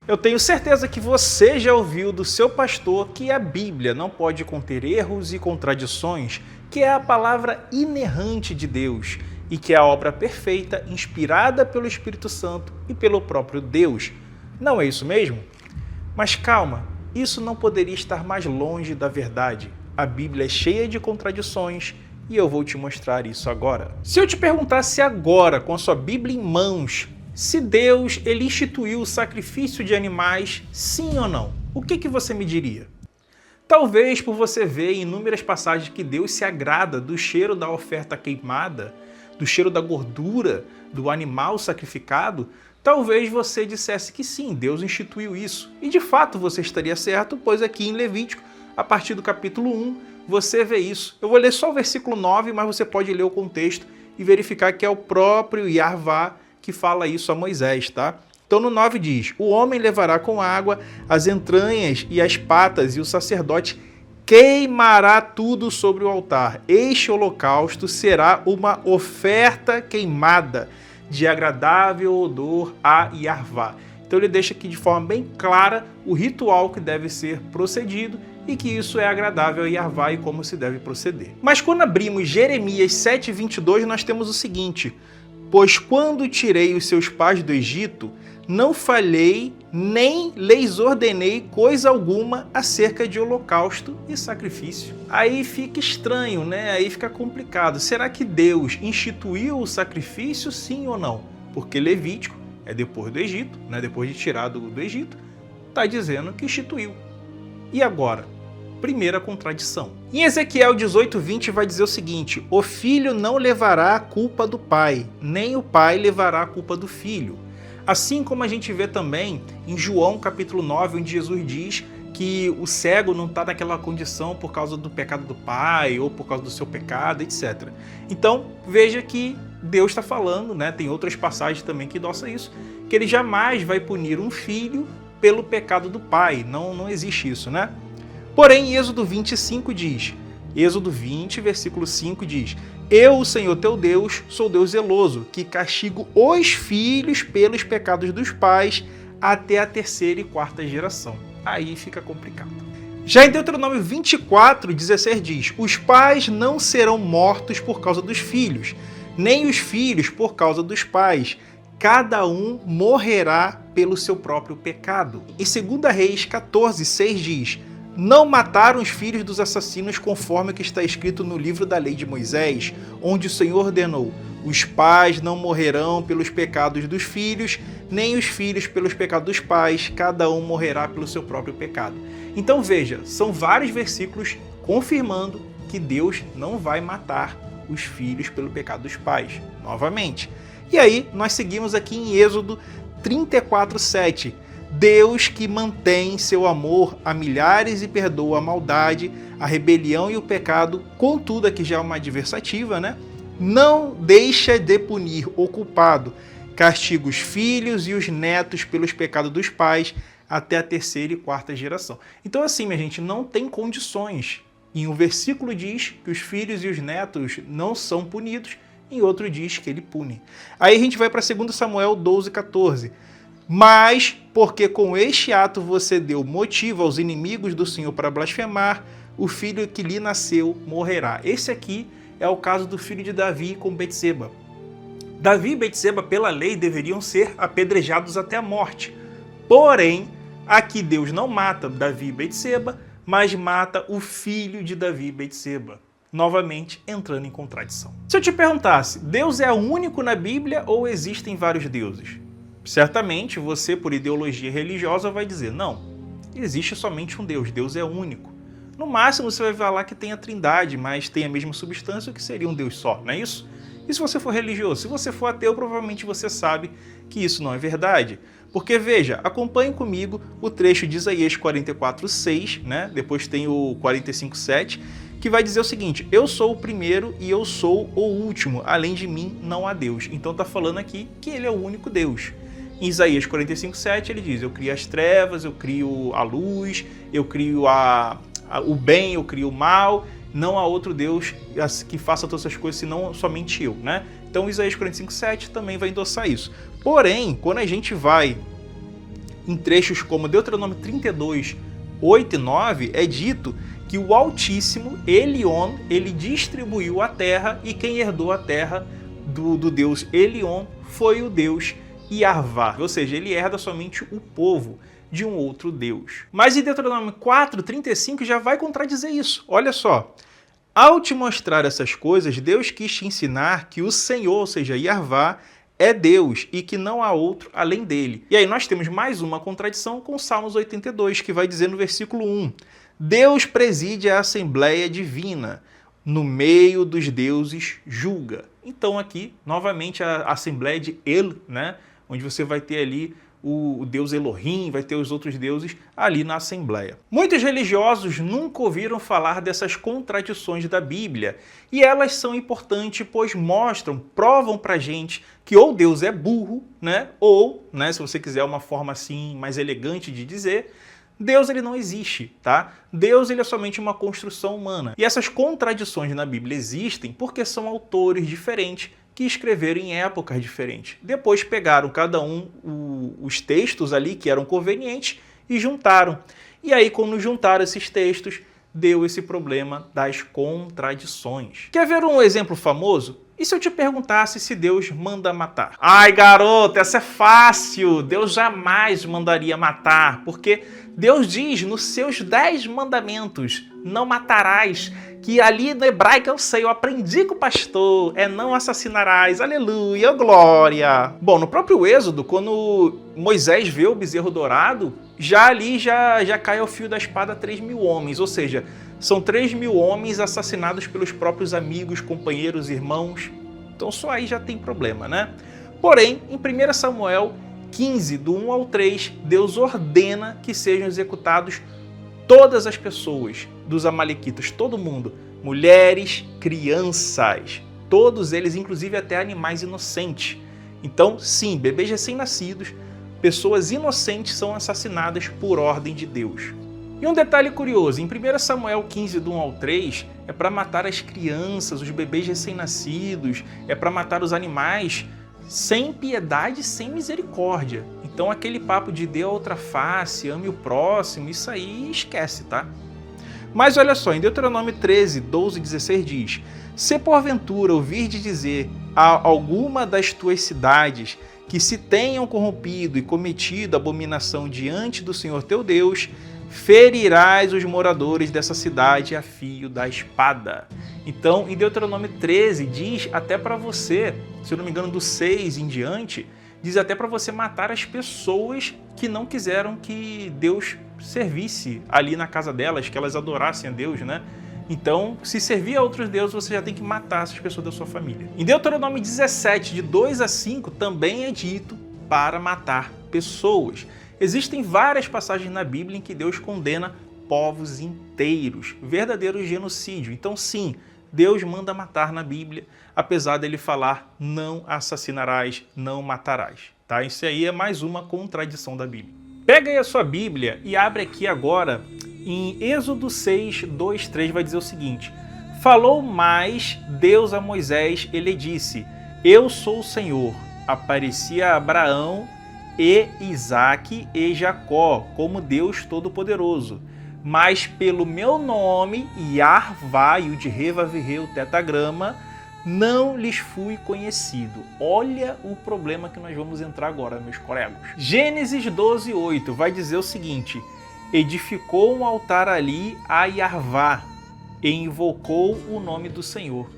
Eu tenho certeza que você já ouviu do seu pastor que a Bíblia não pode conter erros e contradições, que é a palavra inerrante de Deus e que é a obra perfeita, inspirada pelo Espírito Santo e pelo próprio Deus. Não é isso mesmo? Mas calma, isso não poderia estar mais longe da verdade. A Bíblia é cheia de contradições e eu vou te mostrar isso agora. Se eu te perguntasse agora, com a sua Bíblia em mãos, se Deus ele instituiu o sacrifício de animais, sim ou não, o que você me diria? Talvez por você ver em inúmeras passagens que Deus se agrada do cheiro da oferta queimada, do cheiro da gordura do animal sacrificado, talvez você dissesse que sim, Deus instituiu isso. E de fato você estaria certo, pois aqui em Levítico, a partir do capítulo 1, você vê isso. Eu vou ler só o versículo 9, mas você pode ler o contexto e verificar que é o próprio Yahavá que fala isso a Moisés, tá? Então no 9 diz: o homem levará com água as entranhas e as patas, e o sacerdote queimará tudo sobre o altar. Este holocausto será uma oferta queimada, de agradável odor a Yahavá. Então ele deixa aqui de forma bem clara o ritual que deve ser procedido e que isso é agradável a Yahavá e como se deve proceder. Mas quando abrimos Jeremias 7:22, nós temos o seguinte: pois quando tirei os seus pais do Egito, não falhei nem lhes ordenei coisa alguma acerca de holocausto e sacrifício. Aí fica estranho, né? Aí fica complicado. Será que Deus instituiu o sacrifício, sim ou não? Porque Levítico é depois do Egito, né? Depois de tirar do Egito, está dizendo que instituiu. E agora? Primeira contradição. Em Ezequiel 18:20 vai dizer o seguinte: o filho não levará a culpa do pai, nem o pai levará a culpa do filho. Assim como a gente vê também em João capítulo 9, onde Jesus diz que o cego não está naquela condição por causa do pecado do pai ou por causa do seu pecado, etc. Então veja que Deus está falando, né? Tem outras passagens também que endossam isso, que ele jamais vai punir um filho pelo pecado do pai. Não existe isso, né? Porém, Êxodo 25 diz, Êxodo 20, versículo 5 diz: eu, o Senhor teu Deus, sou Deus zeloso, que castigo os filhos pelos pecados dos pais até a terceira e quarta geração. Aí fica complicado. Já em Deuteronômio 24:16 diz: os pais não serão mortos por causa dos filhos, nem os filhos por causa dos pais. Cada um morrerá pelo seu próprio pecado. E 2 Reis 14:6 diz: não mataram os filhos dos assassinos conforme o que está escrito no livro da lei de Moisés, onde o Senhor ordenou: os pais não morrerão pelos pecados dos filhos, nem os filhos pelos pecados dos pais, cada um morrerá pelo seu próprio pecado. Então veja, são vários versículos confirmando que Deus não vai matar os filhos pelo pecado dos pais, novamente. E aí nós seguimos aqui em Êxodo 34:7. Deus que mantém seu amor a milhares e perdoa a maldade, a rebelião e o pecado, contudo, aqui já é uma adversativa, né? Não deixa de punir o culpado, castiga os filhos e os netos pelos pecados dos pais até a terceira e quarta geração. Então assim, minha gente, não tem condições. Em um versículo diz que os filhos e os netos não são punidos, em outro diz que ele pune. Aí a gente vai para 2 Samuel 12:14. Mas, porque com este ato você deu motivo aos inimigos do Senhor para blasfemar, o filho que lhe nasceu morrerá. Esse aqui é o caso do filho de Davi com Betseba. Davi e Betseba, pela lei, deveriam ser apedrejados até a morte. Porém, aqui Deus não mata Davi e Betseba, mas mata o filho de Davi e Betseba. Novamente, entrando em contradição. Se eu te perguntasse, Deus é o único na Bíblia ou existem vários deuses? Certamente você, por ideologia religiosa, vai dizer: não, existe somente um Deus, Deus é único. No máximo você vai falar que tem a Trindade, mas tem a mesma substância, o que seria um Deus só, não é isso? E se você for religioso? Se você for ateu, provavelmente você sabe que isso não é verdade. Porque veja, acompanhe comigo o trecho de Isaías 44:6, né? Depois tem o 45:7, que vai dizer o seguinte: eu sou o primeiro e eu sou o último, além de mim não há Deus. Então está falando aqui que ele é o único Deus. Em Isaías 45:7 ele diz: eu crio as trevas, eu crio a luz, eu crio o bem, eu crio o mal, não há outro Deus que faça todas essas coisas senão somente eu, né? Então Isaías 45:7 também vai endossar isso. Porém, quando a gente vai Em trechos como Deuteronômio 32, 8 e 9, é dito que o Altíssimo, Elion, ele distribuiu a terra e quem herdou a terra do Deus Elion foi o Deus Yarvá, ou seja, ele herda somente o povo de um outro Deus. Mas em Deuteronômio 4:35 já vai contradizer isso. Olha só, ao te mostrar essas coisas, Deus quis te ensinar que o Senhor, ou seja, Yarvá, é Deus e que não há outro além dele. E aí nós temos mais uma contradição com Salmos 82, que vai dizer no versículo 1, Deus preside a Assembleia Divina, no meio dos deuses julga. Então aqui, novamente, a Assembleia de El, né? Onde você vai ter ali o Deus Elohim, vai ter os outros deuses ali na Assembleia. Muitos religiosos nunca ouviram falar dessas contradições da Bíblia e elas são importantes pois provam pra gente que ou Deus é burro, né? Ou, né, se você quiser uma forma assim mais elegante de dizer, Deus ele não existe, tá? Deus ele é somente uma construção humana. E essas contradições na Bíblia existem porque são autores diferentes que escreveram em épocas diferentes. Depois pegaram cada um os textos ali que eram convenientes e juntaram. E aí, quando juntaram esses textos, deu esse problema das contradições. Quer ver um exemplo famoso? E se eu te perguntasse se Deus manda matar? Ai, garoto, essa é fácil. Deus jamais mandaria matar, porque Deus diz nos seus 10 mandamentos, não matarás, que ali no hebraico eu sei, eu aprendi com o pastor, é não assassinarás, aleluia, glória. Bom, no próprio Êxodo, quando Moisés vê o bezerro dourado, já cai ao fio da espada 3.000 homens, ou seja, são 3.000 homens assassinados pelos próprios amigos, companheiros, irmãos. Então só aí já tem problema, né? Porém, em 1 Samuel 15, do 1 ao 3, Deus ordena que sejam executados todas as pessoas dos amalequitas, todo mundo, mulheres, crianças, todos eles, inclusive até animais inocentes. Então, sim, bebês recém-nascidos, pessoas inocentes são assassinadas por ordem de Deus. E um detalhe curioso, em 1 Samuel 15, do 1 ao 3, é para matar as crianças, os bebês recém-nascidos, é para matar os animais sem piedade, sem misericórdia. Então aquele papo de dê a outra face, ame o próximo, isso aí esquece, tá? Mas olha só, em Deuteronômio 13, 12 e 16 diz, se porventura ouvirdes dizer a alguma das tuas cidades que se tenham corrompido e cometido abominação diante do Senhor teu Deus, ferirás os moradores dessa cidade a fio da espada. Então, em Deuteronômio 13, diz até para você, se eu não me engano, do 6 em diante, diz até para você matar as pessoas que não quiseram que Deus servisse ali na casa delas, que elas adorassem a Deus, né? Então, se servir a outros deuses, você já tem que matar essas pessoas da sua família. Em Deuteronômio 17, de 2 a 5, também é dito para matar pessoas. Existem várias passagens na Bíblia em que Deus condena povos inteiros, verdadeiro genocídio. Então sim, Deus manda matar na Bíblia, apesar dele falar não assassinarás, não matarás. Tá? Isso aí é mais uma contradição da Bíblia. Pega aí a sua Bíblia e abre aqui agora em Êxodo 6, 2, 3, vai dizer o seguinte, falou mais Deus a Moisés, ele disse, eu sou o Senhor, aparecia a Abraão e Isaque e Jacó, como Deus Todo-Poderoso. Mas pelo meu nome, Yarvá, e o de Revavirreu, tetagrama, não lhes fui conhecido. Olha o problema que nós vamos entrar agora, meus colegas. Gênesis 12, 8 vai dizer o seguinte, edificou um altar ali a Yarvá e invocou o nome do Senhor.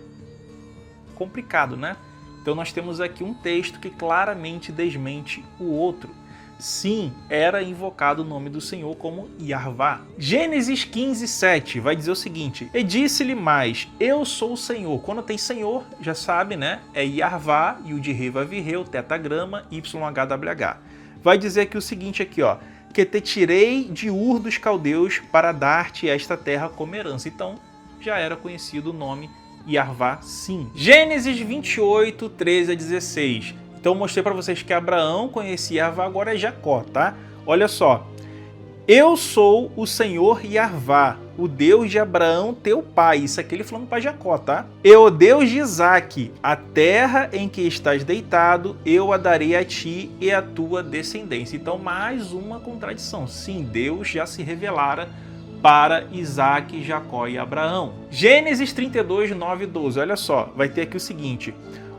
Complicado, né? Então nós temos aqui um texto que claramente desmente o outro. Sim, era invocado o nome do Senhor como Yarvá. Gênesis 15, 7 vai dizer o seguinte, e disse-lhe mais, eu sou o Senhor. Quando tem Senhor, já sabe, né? É Yarvá, e o de Revavirreu, tetagrama, YHWH. Vai dizer aqui o seguinte aqui, ó, que te tirei de Ur dos Caldeus para dar-te esta terra como herança. Então, já era conhecido o nome Yarvá, sim. Gênesis 28, 13 a 16. Então eu mostrei para vocês que Abraão conhecia Yarvá, agora é Jacó, tá? Olha só. Eu sou o Senhor Yarvá, o Deus de Abraão, teu pai. Isso aqui ele falando para Jacó, tá? E o Deus de Isaque, a terra em que estás deitado, eu a darei a ti e à tua descendência. Então, mais uma contradição. Sim, Deus já se revelara para Isaque, Jacó e Abraão. Gênesis 32, 9 e 12. Olha só, vai ter aqui o seguinte.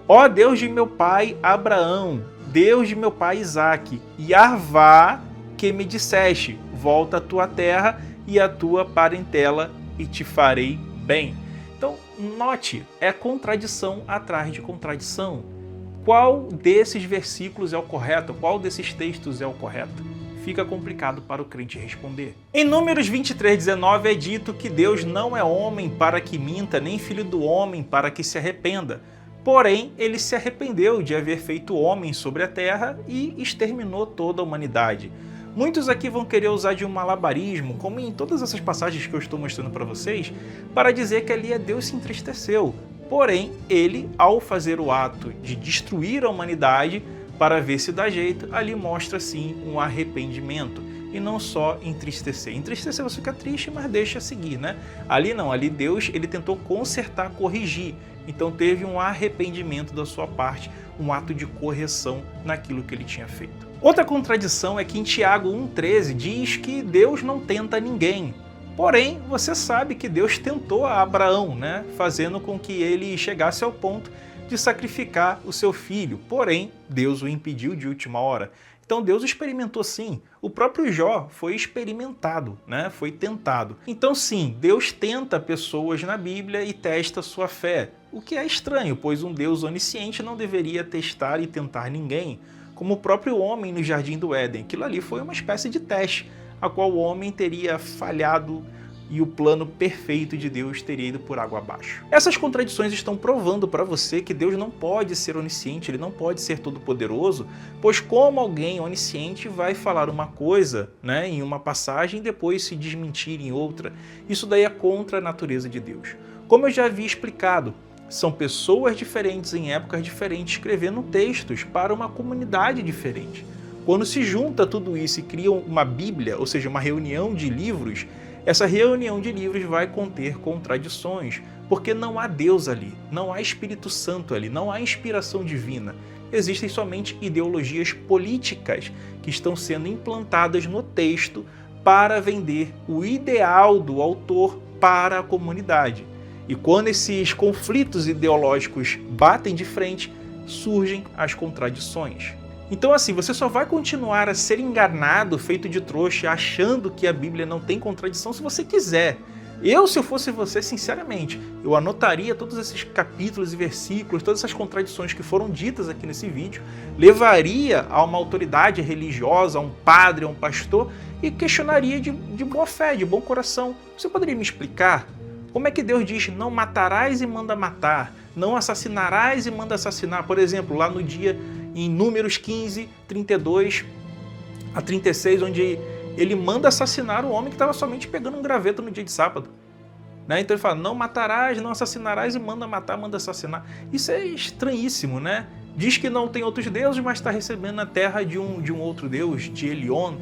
Ó Deus de meu pai Abraão, Deus de meu pai Isaque, Yarvá, que me disseste, volta à tua terra e à tua parentela e te farei bem. Então, note, é contradição atrás de contradição. Qual desses versículos é o correto? Qual desses textos é o correto? Fica complicado para o crente responder. Em Números 23:19 é dito que Deus não é homem para que minta, nem filho do homem para que se arrependa. Porém, ele se arrependeu de haver feito homem sobre a terra e exterminou toda a humanidade. Muitos aqui vão querer usar de um malabarismo, como em todas essas passagens que eu estou mostrando para vocês, para dizer que ali Deus se entristeceu. Porém, ele, ao fazer o ato de destruir a humanidade, para ver se dá jeito, ali mostra sim um arrependimento. E não só entristecer. Entristecer você fica triste, mas deixa seguir, né? Ali não, ali Deus ele tentou consertar, corrigir. Então teve um arrependimento da sua parte, um ato de correção naquilo que ele tinha feito. Outra contradição é que em Tiago 1,13 diz que Deus não tenta ninguém. Porém, você sabe que Deus tentou a Abraão, né? Fazendo com que ele chegasse ao ponto de sacrificar o seu filho. Porém, Deus o impediu de última hora. Então Deus experimentou sim. O próprio Jó foi experimentado, né? Foi tentado. Então sim, Deus tenta pessoas na Bíblia e testa sua fé. O que é estranho, pois um Deus onisciente não deveria testar e tentar ninguém, como o próprio homem no Jardim do Éden. Aquilo ali foi uma espécie de teste, a qual o homem teria falhado e o plano perfeito de Deus teria ido por água abaixo. Essas contradições estão provando para você que Deus não pode ser onisciente, ele não pode ser todo-poderoso, pois como alguém onisciente vai falar uma coisa, né, em uma passagem e depois se desmentir em outra? Isso daí é contra a natureza de Deus. Como eu já havia explicado, são pessoas diferentes em épocas diferentes escrevendo textos para uma comunidade diferente. Quando se junta tudo isso e cria uma Bíblia, ou seja, uma reunião de livros, essa reunião de livros vai conter contradições, porque não há Deus ali, não há Espírito Santo ali, não há inspiração divina. Existem somente ideologias políticas que estão sendo implantadas no texto para vender o ideal do autor para a comunidade. E quando esses conflitos ideológicos batem de frente, surgem as contradições. Então assim, você só vai continuar a ser enganado, feito de trouxa, achando que a Bíblia não tem contradição se você quiser. Eu, se eu fosse você, sinceramente, eu anotaria todos esses capítulos e versículos, todas essas contradições que foram ditas aqui nesse vídeo, levaria a uma autoridade religiosa, a um padre, a um pastor, e questionaria de boa fé, de bom coração. Você poderia me explicar? Como é que Deus diz, não matarás e manda matar, não assassinarás e manda assassinar? Por exemplo, lá no dia em Números 15, 32 a 36, onde ele manda assassinar o homem que estava somente pegando um graveto no dia de sábado. Né? Então ele fala, não matarás, não assassinarás e manda matar, manda assassinar. Isso é estranhíssimo, né? Diz que não tem outros deuses, mas está recebendo a terra de um outro deus, de Elion.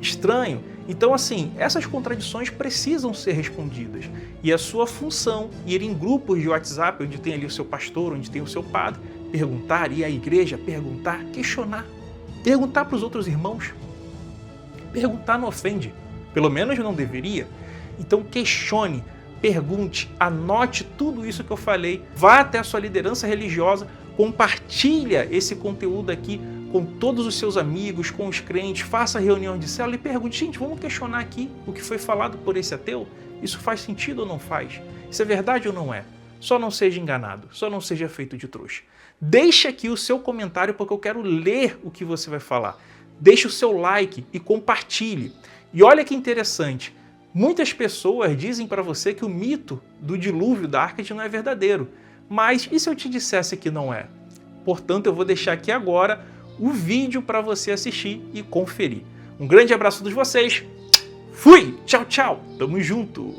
Estranho. Então assim, essas contradições precisam ser respondidas. E a sua função, ir em grupos de WhatsApp, onde tem ali o seu pastor, onde tem o seu padre, perguntar, ir à igreja, perguntar, questionar. Perguntar para os outros irmãos. Perguntar não ofende. Pelo menos não deveria. Então questione, pergunte, anote tudo isso que eu falei. Vá até a sua liderança religiosa, compartilha esse conteúdo aqui com todos os seus amigos, com os crentes, faça reunião de célula e pergunte, gente, vamos questionar aqui o que foi falado por esse ateu? Isso faz sentido ou não faz? Isso é verdade ou não é? Só não seja enganado, só não seja feito de trouxa. Deixe aqui o seu comentário porque eu quero ler o que você vai falar. Deixe o seu like e compartilhe. E olha que interessante, muitas pessoas dizem para você que o mito do dilúvio da Arca não é verdadeiro. Mas e se eu te dissesse que não é? Portanto, eu vou deixar aqui agora o vídeo para você assistir e conferir. Um grande abraço a todos vocês. Fui! Tchau, tchau! Tamo junto!